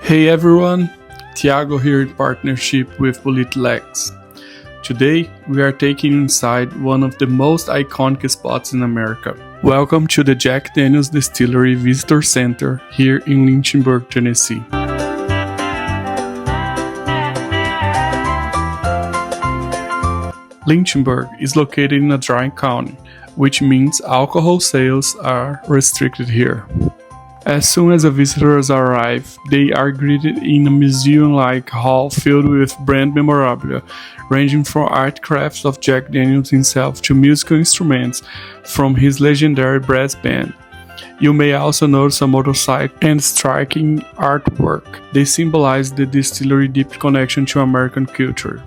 Hey everyone, Thiago here in partnership with Politilex. Today we are taking you inside one of the most iconic spots in America. Welcome to the Jack Daniel's Distillery Visitor Center here in Lynchburg, Tennessee. Lynchburg is located in a dry county, which means alcohol sales are restricted here. As soon as the visitors arrive, they are greeted in a museum-like hall filled with brand memorabilia, ranging from art crafts of Jack Daniel's himself to musical instruments from his legendary brass band. You may also notice a motorcycle and striking artwork. They symbolize the distillery's deep connection to American culture.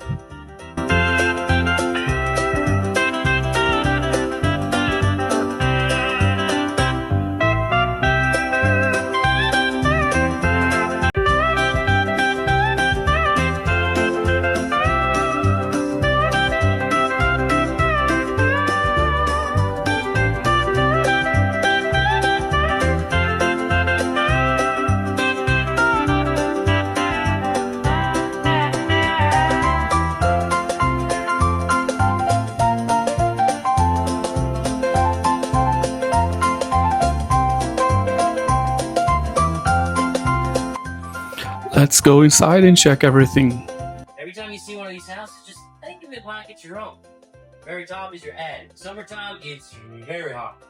Let's go inside and check everything. Every time you see one of these houses, just think of it like it's your own. Very top is your attic. Summertime, it's very hot.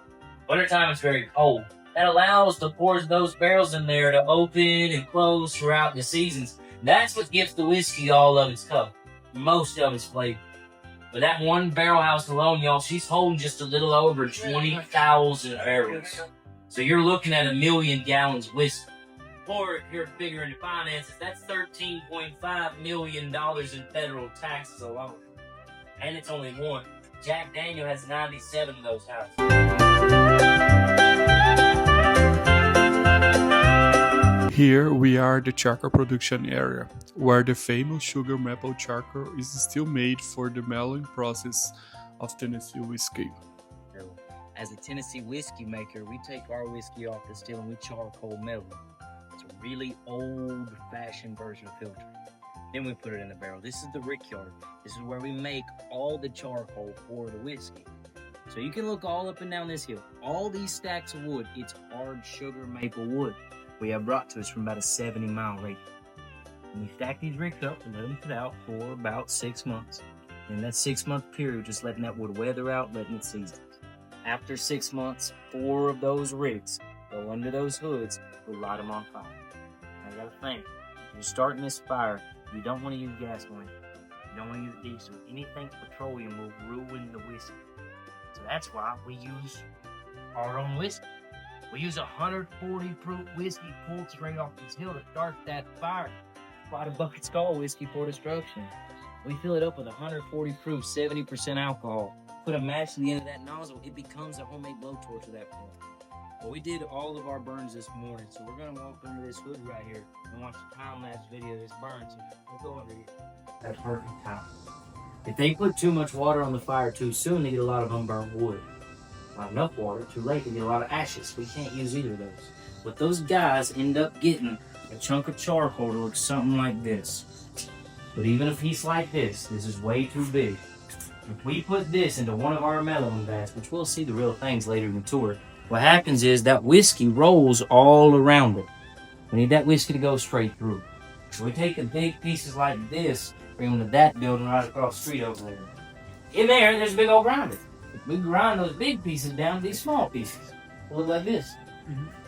Wintertime, it's very cold. That allows the pores of those barrels in there to open and close throughout the seasons. That's what gives the whiskey all of its color, most of its flavor. But that one barrel house alone, y'all, she's holding just a little over 20,000 barrels. So you're looking at 1 million gallons of whiskey. Or if you're bigger into finances, that's $13.5 million in federal taxes alone. And it's only one. Jack Daniel has 97 of those houses. Here we are at the charcoal production area, where the famous sugar maple charcoal is still made for the mellowing process of Tennessee whiskey. As a Tennessee whiskey maker, we take our whiskey off the still and we charcoal mellow. It's a really old-fashioned version of filter. Then we put it in the barrel. This is the rickyard. This is where we make all the charcoal for the whiskey. So you can look all up and down this hill. All these stacks of wood, it's hard sugar maple wood we have brought to us from about a 70-mile radius. And we stack these ricks up and let them sit out for about 6 months. And that 6-month period, just letting that wood weather out, letting it season. After 6 months, 4 of those ricks go under those hoods, we'll light them on fire. I gotta think, if you're starting this fire, you don't want to use gasoline. You don't want to use diesel. Anything petroleum will ruin the whiskey. So that's why we use our own whiskey. We use 140 proof whiskey pulled straight off this hill to start that fire. Why the bucket's called whiskey for destruction. We fill it up with 140 proof, 70% alcohol. Put a match to the end of that nozzle, it becomes a homemade blowtorch at that point. Well, we did all of our burns this morning, so we're gonna walk under this hood right here and watch the time-lapse video of this burn. So we'll go under here. That's perfect time. If they put too much water on the fire too soon, they get a lot of unburned wood. Not enough water, too late, they get a lot of ashes. We can't use either of those. But those guys end up getting a chunk of charcoal that looks something like this. But even a piece like this is way too big. If we put this into one of our mellowing vats, which we'll see the real things later in the tour, what happens is that whiskey rolls all around it. We need that whiskey to go straight through. So we take the big pieces like this, bring them to that building right across the street over there. In there's a big old grinder. If we grind those big pieces down to these small pieces, it'll look like this.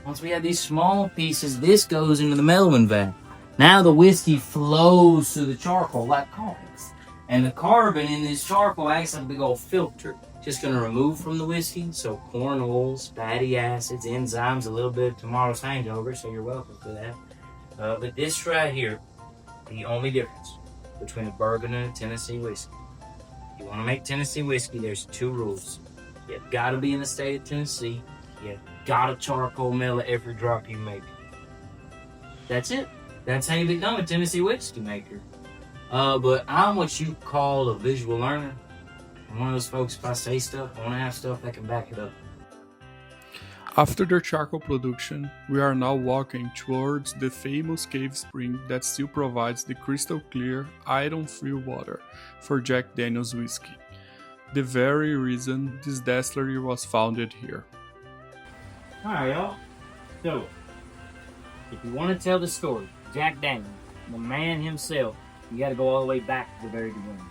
Once we have these small pieces, this goes into the mellowing vat. Now the whiskey flows through the charcoal like carbon. And the carbon in this charcoal acts like a big old filter. Just going to remove from the whiskey, so corn oils, fatty acids, enzymes, a little bit of tomorrow's hangover, so you're welcome for that. But this right here, the only difference between a bourbon and a Tennessee whiskey. If you want to make Tennessee whiskey, there's 2 rules. You've got to be in the state of Tennessee. You've got to charcoal mellow every drop you make. That's it. That's how you become a Tennessee whiskey maker. But I'm what you call a visual learner. I'm one of those folks, if I say stuff, I want to have stuff that can back it up. After the charcoal production, we are now walking towards the famous cave spring that still provides the crystal clear, iron-free water for Jack Daniel's whiskey, the very reason this distillery was founded here. Alright, y'all. So, if you want to tell the story, Jack Daniels, the man himself, you got to go all the way back to the very beginning.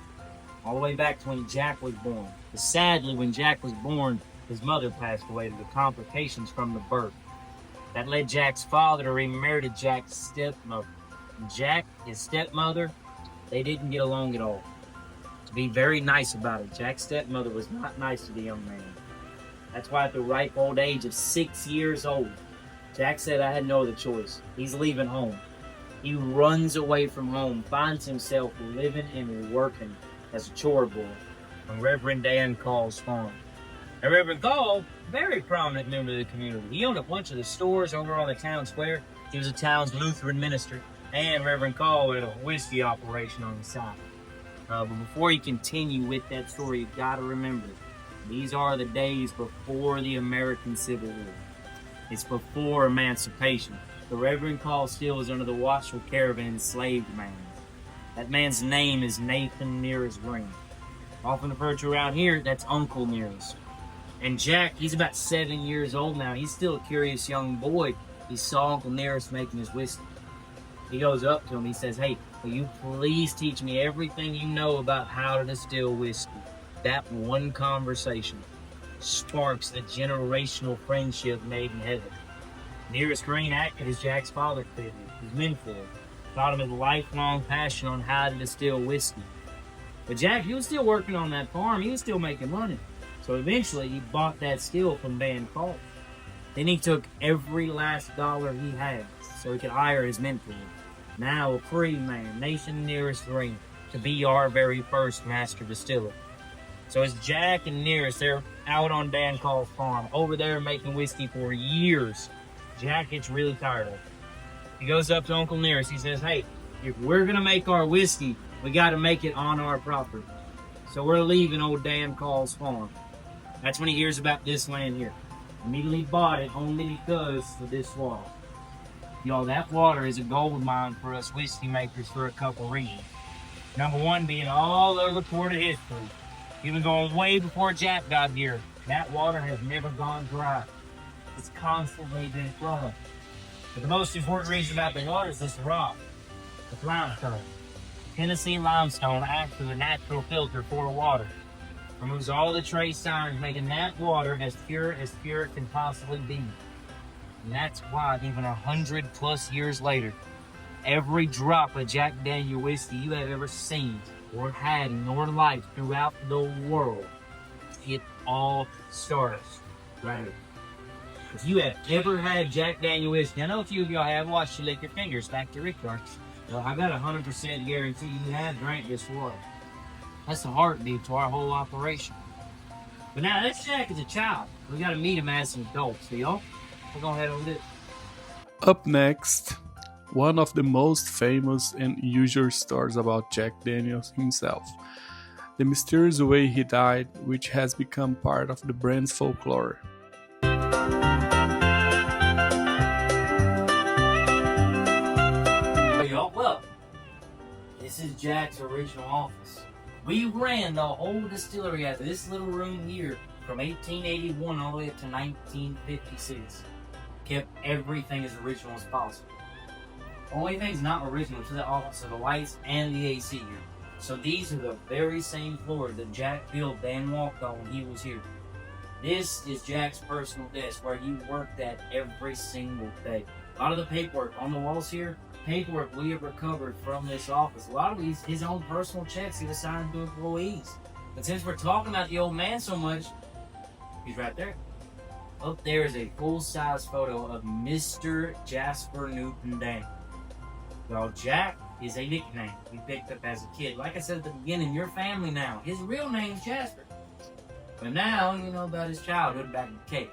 All the way back to when Jack was born. But sadly, when Jack was born, his mother passed away due to complications from the birth. That led Jack's father to remarry to Jack's stepmother. Jack, his stepmother, they didn't get along at all. To be very nice about it, Jack's stepmother was not nice to the young man. That's why at the ripe old age of 6 years old, Jack said, I had no other choice. He's leaving home. He runs away from home, finds himself living and working as a chore boy on Reverend Dan Call's farm. Now, Reverend Call, very prominent member of the community. He owned a bunch of the stores over on the town square. He was a town's Lutheran minister. And Reverend Call had a whiskey operation on the side. But before you continue with that story, you've got to remember, these are the days before the American Civil War. It's before emancipation. The Reverend Call still is under the watchful care of an enslaved man. That man's name is Nathan Nearest Green. Often referred to around here, that's Uncle Nearest. And Jack, he's about 7 years old now. He's still a curious young boy. He saw Uncle Nearest making his whiskey. He goes up to him. He says, hey, will you please teach me everything you know about how to distill whiskey? That one conversation sparks the generational friendship made in heaven. Nearest Green acted as Jack's father figure, his mentor, taught him his lifelong passion on how to distill whiskey. But Jack, he was still working on that farm. He was still making money. So eventually, he bought that skill from Dan Call. Then he took every last dollar he had so he could hire his mentor, now a free man, Nathan Nearest Green, to be our very first master distiller. So as Jack and Nearest, they're out on Dan Call's farm, over there making whiskey for years. Jack gets really tired of it. He goes up to Uncle Nearest. He says, hey, if we're going to make our whiskey, we got to make it on our property. So we're leaving old Dan Call's farm. That's when he hears about this land here. Immediately bought it only because of this water. Y'all, that water is a gold mine for us whiskey makers for a couple reasons. Number one, being all over recorded history. Even going way before Jack got here, that water has never gone dry. It's constantly been flowing. But the most important reason about the water is this rock, the limestone. Tennessee limestone acts as a natural filter for water. Removes all the trace ions, making that water as pure it can possibly be. And that's why, even 100+ years later, every drop of Jack Daniel whiskey you have ever seen or had in your life throughout the world, it all starts right here. If you have ever had Jack Daniel whiskey, I know a few of y'all have, watched you lick your fingers back to Rickard. Well, I got 100% guarantee you have drank this water. That's the heartbeat to our whole operation. But now, this Jack is a child. We gotta meet him as an adult, so y'all, we're gonna head over this. Up next, one of the most famous and usual stories about Jack Daniels himself. The mysterious way he died, which has become part of the brand's folklore. Hey y'all, well, this is Jack's original office. We ran the whole distillery out of this little room here from 1881 all the way up to 1956. Kept everything as original as possible. Only thing's not original to the office of the lights and the AC here. So these are the very same floors that Jack built Dan walked on when he was here. This is Jack's personal desk where he worked at every single day. A lot of the paperwork on the walls here, paperwork we have recovered from this office. A lot of these, his own personal checks he assigned to employees. But since we're talking about the old man so much, he's right there. Up there is a full-size photo of Mr. Jasper Newton Dan. Well, Jack is a nickname we picked up as a kid. Like I said at the beginning, your family now. His real name's Jasper. But now, you know about his childhood back in Cape.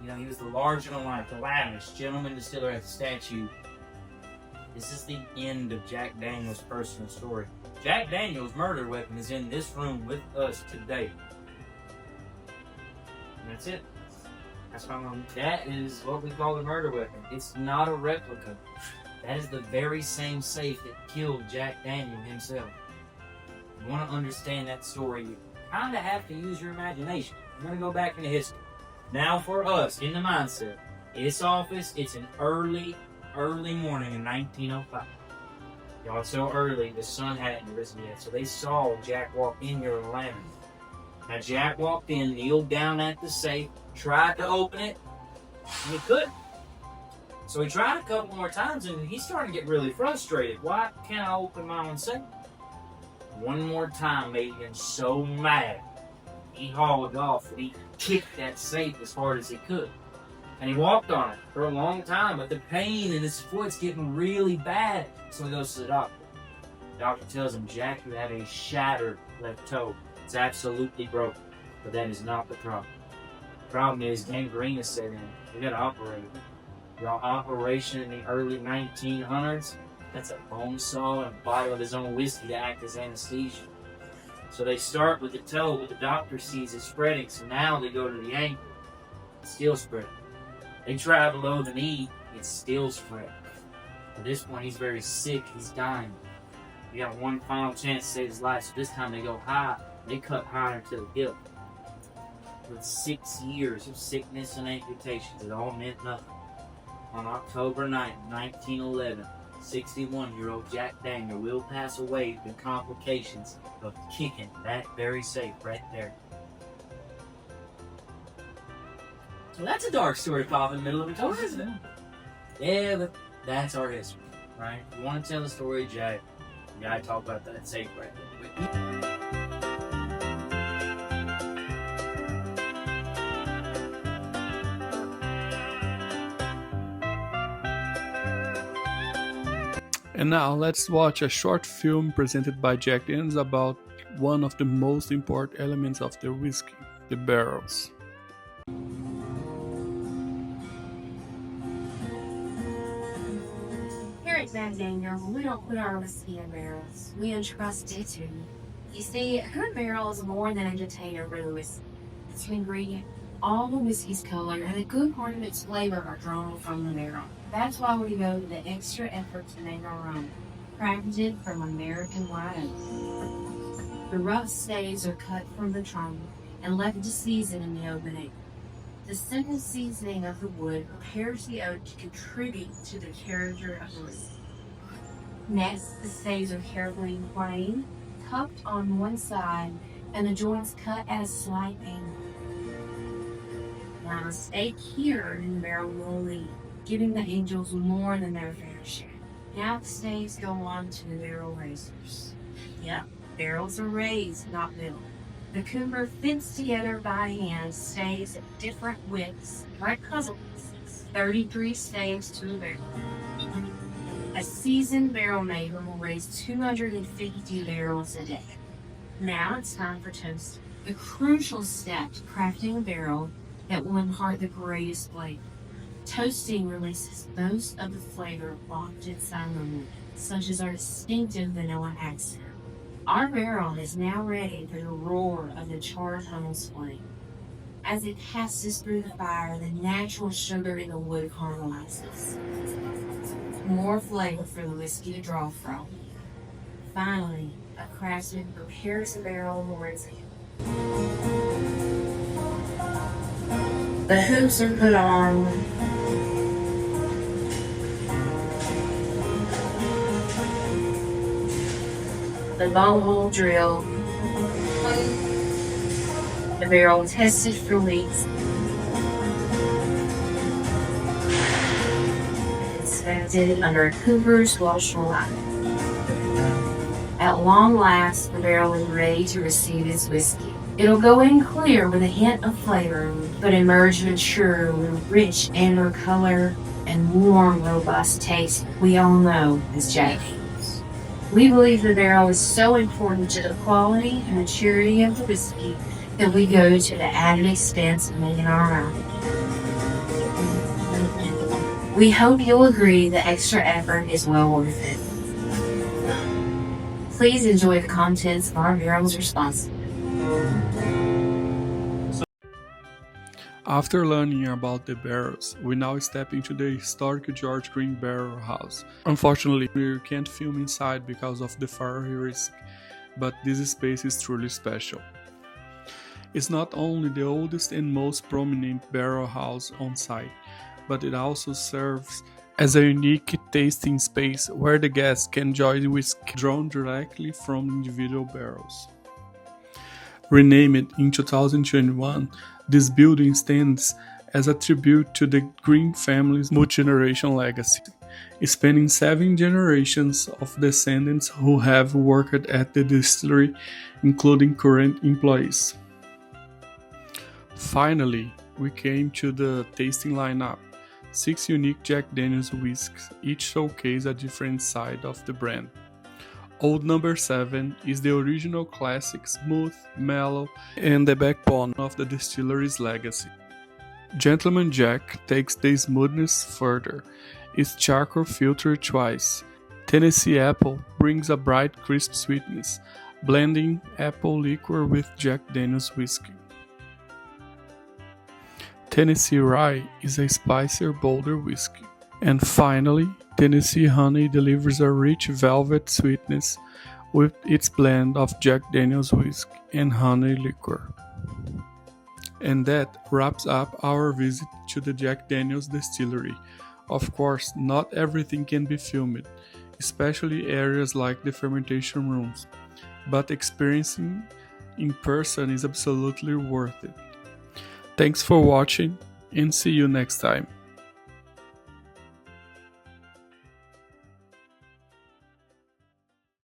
You know, he was the larger-than-life, the lavish gentleman distiller at the statue. This is the end of Jack Daniel's personal story. Jack Daniel's murder weapon is in this room with us today. And that's it. That is what we call a murder weapon. It's not a replica. That is the very same safe that killed Jack Daniel himself. You want to understand that story, you kind of have to use your imagination. I'm going to go back into history. Now for us, in the mindset, this office, it's an early morning in 1905. Y'all, it's so early, the sun hadn't risen yet. So they saw Jack walk in here with a lantern. Now Jack walked in, kneeled down at the safe, tried to open it, and he couldn't. So he tried a couple more times, and he started to get really frustrated. Why can't I open my own safe? One more time made him so mad. He hauled off and he kicked that safe as hard as he could. And he walked on it for a long time, but the pain in his foot's getting really bad. So he goes to the doctor. The doctor tells him, Jack, you have a shattered left toe. It's absolutely broken. But that is not the problem. The problem is gangrene is set in. We gotta operate it. Your operation in the early 1900s, that's a bone saw and a bottle of his own whiskey to act as anesthesia. So they start with the toe, but the doctor sees it spreading, so now they go to the ankle. It's still spreading. They try below the knee, it's still spreading. At this point, he's very sick, he's dying. He got one final chance to save his life, so this time they go high, they cut higher to the hip. With 6 years of sickness and amputations, it all meant nothing. On October 9, 1911, 61-year-old Jack Daniel will pass away with complications of kicking that very safe right there. So that's a dark story pop in the middle of a tour, isn't it? Yeah, but that's our history, right? If you want to tell the story of Jack, you gotta talk about that safe right there. And now let's watch a short film presented by Jack Daniels about one of the most important elements of the whiskey, the barrels. Here at Jack Daniels, we don't put our whiskey in barrels. We entrust it to you. You see, a good barrel is more than a container for the whiskey. It's an ingredient. All the whiskey's color and a good part of its flavor are drawn from the barrel. That's why we go to the extra effort to make our own, crafted from American white oak. The rough staves are cut from the trunk and left to season in the open air. The simple seasoning of the wood prepares the oak to contribute to the character of the whiskey. Next, the staves are carefully planed, cupped on one side, and the joints cut at a slight angle. Now, a stake here in the barrel will lead, giving the angels more than their fair share. Now the staves go on to the barrel raisers. Yep, barrels are raised, not built. The cooper fits together by hand staves at different widths, like puzzle pieces. 33 staves to a barrel. A seasoned barrel maker will raise 250 barrels a day. Now it's time for toasting, the crucial step to crafting a barrel that will impart the greatest flavor. Toasting releases most of the flavor locked inside the wood, such as our distinctive vanilla accent. Our barrel is now ready for the roar of the charred hummels flame. As it passes through the fire, the natural sugar in the wood caramelizes. More flavor for the whiskey to draw from. Finally, a craftsman prepares the barrel for its hand. The hoops are put on. The bung hole drill. The barrel tested for leaks. Inspected under a cooper's watchful eye. At long last, the barrel is ready to receive its whiskey. It'll go in clear with a hint of flavor, but emerge mature with rich amber color and warm, robust taste we all know as Jack Daniels. We believe the barrel is so important to the quality and maturity of the whiskey that we go to the added expense of making our own. We hope you'll agree the extra effort is well worth it. Please enjoy the contents of our barrels responsibly. After learning about the barrels, we now step into the historic George Green Barrel House. Unfortunately, we can't film inside because of the fire risk, but this space is truly special. It's not only the oldest and most prominent barrel house on site, but it also serves as a unique tasting space where the guests can enjoy whiskey drawn directly from individual barrels. Renamed in 2021, this building stands as a tribute to the Green family's multi-generation legacy, spanning 7 generations of descendants who have worked at the distillery, including current employees. Finally, we came to the tasting lineup. 6 unique Jack Daniel's whiskeys, each showcase a different side of the brand. Old Number 7 is the original classic, smooth, mellow, and the backbone of the distillery's legacy. Gentleman Jack takes the smoothness further. It's charcoal filtered twice. Tennessee Apple brings a bright, crisp sweetness, blending apple liquor with Jack Daniel's whiskey. Tennessee Rye is a spicier, bolder whiskey. And finally, Tennessee Honey delivers a rich velvet sweetness with its blend of Jack Daniel's whiskey and honey liquor. And that wraps up our visit to the Jack Daniel's Distillery. Of course, not everything can be filmed, especially areas like the fermentation rooms, but experiencing in person is absolutely worth it. Thanks for watching and see you next time.